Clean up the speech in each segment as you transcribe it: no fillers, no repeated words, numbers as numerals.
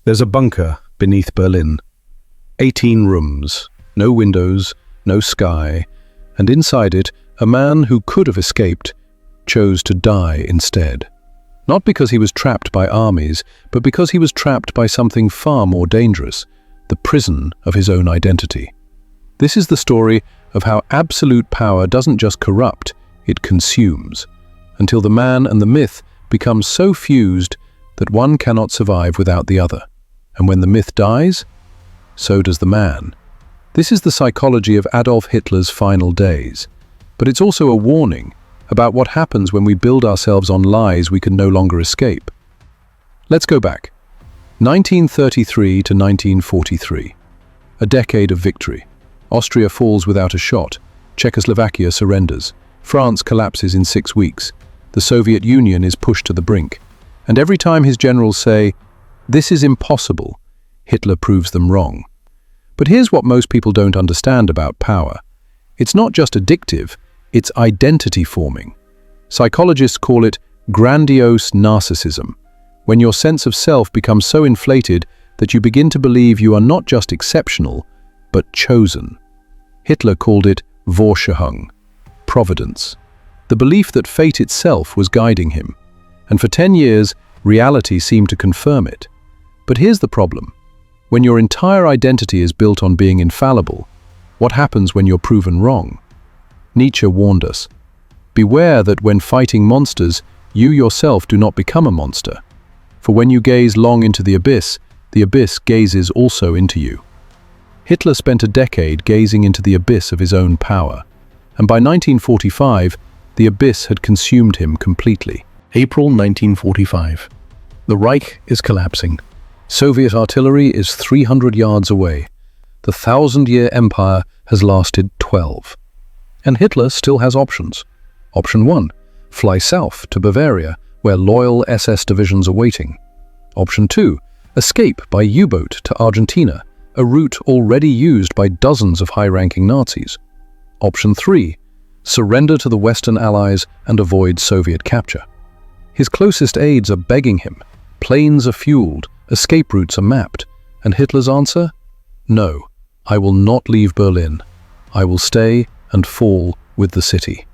There's a bunker beneath Berlin. 18 rooms, no windows, no sky, and inside it, a man who could have escaped chose to die instead. Not because he was trapped by armies, but because he was trapped by something far more dangerous, the prison of his own identity. This is the story of how absolute power doesn't just corrupt, it consumes, until the man and the myth become so fused that one cannot survive without the other. And when the myth dies, so does the man. This is the psychology of Adolf Hitler's final days. But it's also a warning about what happens when we build ourselves on lies we can no longer escape. Let's go back. 1933 to 1943. A decade of victory. Austria falls without a shot. Czechoslovakia surrenders. France collapses in 6 weeks. The Soviet Union is pushed to the brink. And every time his generals say, "This is impossible," Hitler proves them wrong. But here's what most people don't understand about power. It's not just addictive, it's identity forming. Psychologists call it grandiose narcissism, when your sense of self becomes so inflated that you begin to believe you are not just exceptional, but chosen. Hitler called it Vorsehung, providence, the belief that fate itself was guiding him. And for 10 years, reality seemed to confirm it. But here's the problem. When your entire identity is built on being infallible, what happens when you're proven wrong? Nietzsche warned us, beware that when fighting monsters, you yourself do not become a monster. For when you gaze long into the abyss gazes also into you. Hitler spent a decade gazing into the abyss of his own power, and by 1945, the abyss had consumed him completely. April 1945. The Reich is collapsing. Soviet artillery is 300 yards away. The 1,000-year empire has lasted 12. And Hitler still has options. Option 1, fly south to Bavaria, where loyal SS divisions are waiting. Option 2, escape by U-boat to Argentina, a route already used by dozens of high-ranking Nazis. Option 3, surrender to the Western Allies and avoid Soviet capture. His closest aides are begging him. Planes are fueled, escape routes are mapped, and Hitler's answer? No, I will not leave Berlin. I will stay and fall with the city.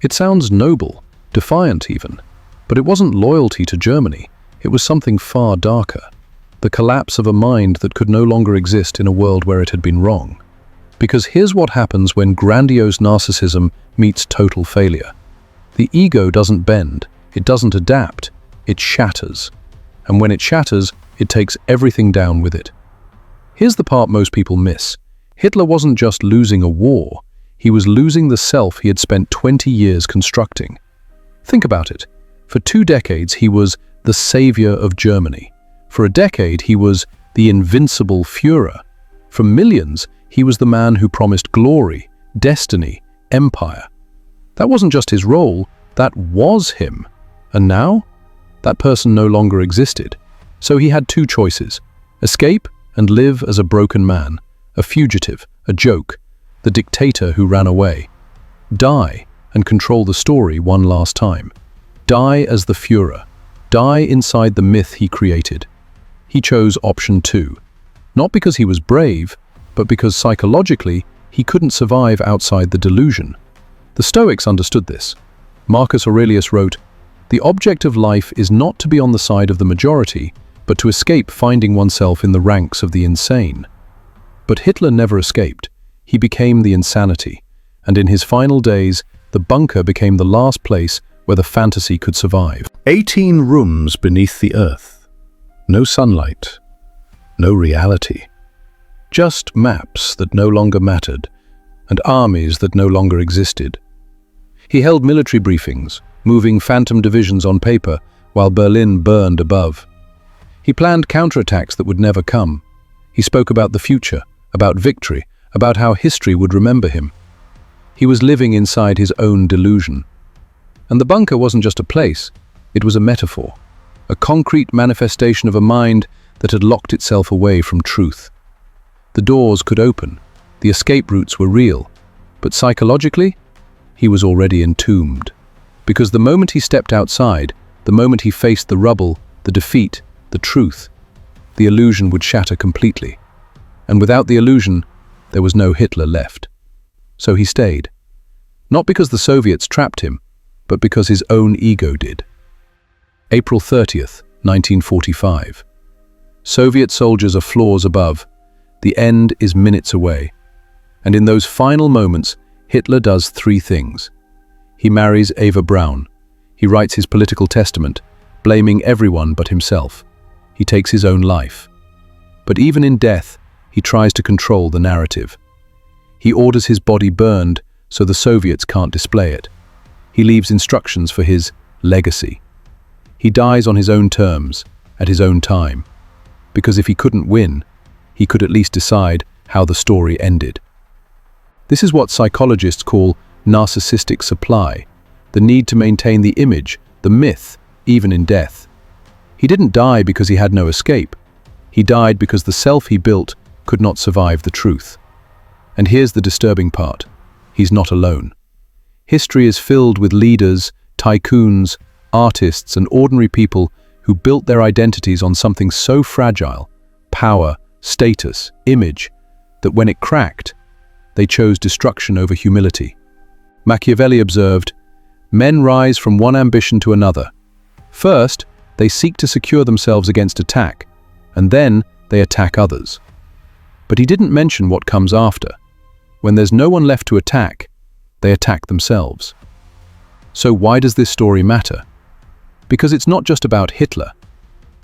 It sounds noble, defiant even, but it wasn't loyalty to Germany. It was something far darker. The collapse of a mind that could no longer exist in a world where it had been wrong. Because here's what happens when grandiose narcissism meets total failure. The ego doesn't bend, it doesn't adapt, it shatters. And when it shatters, it takes everything down with it. Here's the part most people miss. Hitler wasn't just losing a war, he was losing the self he had spent 20 years constructing. Think about it. For 2 decades, he was the savior of Germany. For a decade, he was the invincible Führer. For millions, he was the man who promised glory, destiny, empire. That wasn't just his role, that was him. And now? That person no longer existed. So he had 2 choices: escape and live as a broken man, a fugitive, a joke, the dictator who ran away. Die and control the story one last time. Die as the Führer. Die inside the myth he created. He chose option 2, not because he was brave, but because psychologically he couldn't survive outside the delusion. The Stoics understood this. Marcus Aurelius wrote, "The object of life is not to be on the side of the majority, but to escape finding oneself in the ranks of the insane." But Hitler never escaped. He became the insanity, and in his final days, the bunker became the last place where the fantasy could survive. 18 rooms beneath the earth. No sunlight, no reality. Just maps that no longer mattered, and armies that no longer existed. He held military briefings, moving phantom divisions on paper while Berlin burned above. He planned counterattacks that would never come. He spoke about the future, about victory, about how history would remember him. He was living inside his own delusion. And the bunker wasn't just a place, it was a metaphor, a concrete manifestation of a mind that had locked itself away from truth. The doors could open, the escape routes were real, but psychologically, he was already entombed. Because the moment he stepped outside, the moment he faced the rubble, the defeat, the truth, the illusion would shatter completely. And without the illusion, there was no Hitler left. So he stayed. Not because the Soviets trapped him, but because his own ego did. April 30th, 1945. Soviet soldiers are floors above. The end is minutes away. And in those final moments, Hitler does three things. He marries Eva Braun. He writes his political testament, blaming everyone but himself. He takes his own life. But even in death, he tries to control the narrative. He orders his body burned so the Soviets can't display it. He leaves instructions for his legacy. He dies on his own terms, at his own time. Because if he couldn't win, he could at least decide how the story ended. This is what psychologists call narcissistic supply, the need to maintain the image, the myth, even in death. He didn't die because he had no escape. He died because the self he built could not survive the truth. And here's the disturbing part. He's not alone. History is filled with leaders, tycoons, artists, and ordinary people who built their identities on something so fragile, power, status, image, that when it cracked, they chose destruction over humility. Machiavelli observed, "Men rise from one ambition to another. First, they seek to secure themselves against attack, and then they attack others." But he didn't mention what comes after. When there's no one left to attack, they attack themselves. So why does this story matter? Because it's not just about Hitler.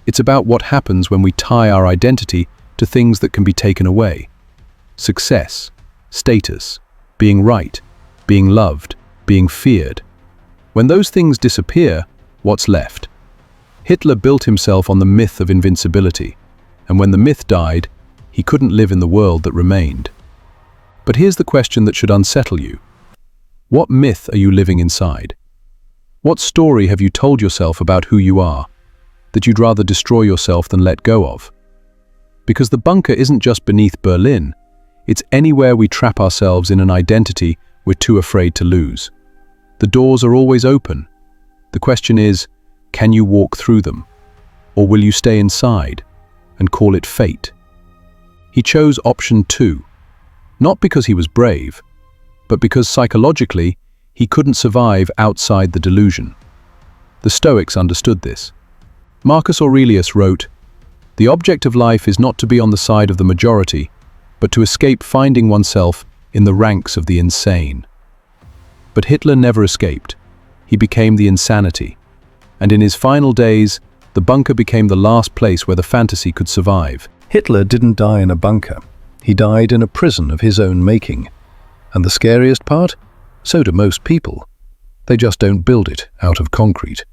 It's about what happens when we tie our identity to things that can be taken away. Success, status, being right, being loved, being feared. When those things disappear, what's left? Hitler built himself on the myth of invincibility, and when the myth died, he couldn't live in the world that remained. But here's the question that should unsettle you. What myth are you living inside? What story have you told yourself about who you are, that you'd rather destroy yourself than let go of? Because the bunker isn't just beneath Berlin, it's anywhere we trap ourselves in an identity we're too afraid to lose. The doors are always open. The question is, can you walk through them? Or will you stay inside and call it fate? He chose option 2, not because he was brave, but because psychologically, he couldn't survive outside the delusion. The Stoics understood this. Marcus Aurelius wrote, "The object of life is not to be on the side of the majority, but to escape finding oneself in the ranks of the insane." But Hitler never escaped. He became the insanity. And in his final days, the bunker became the last place where the fantasy could survive. Hitler didn't die in a bunker. He died in a prison of his own making. And the scariest part? So do most people. They just don't build it out of concrete.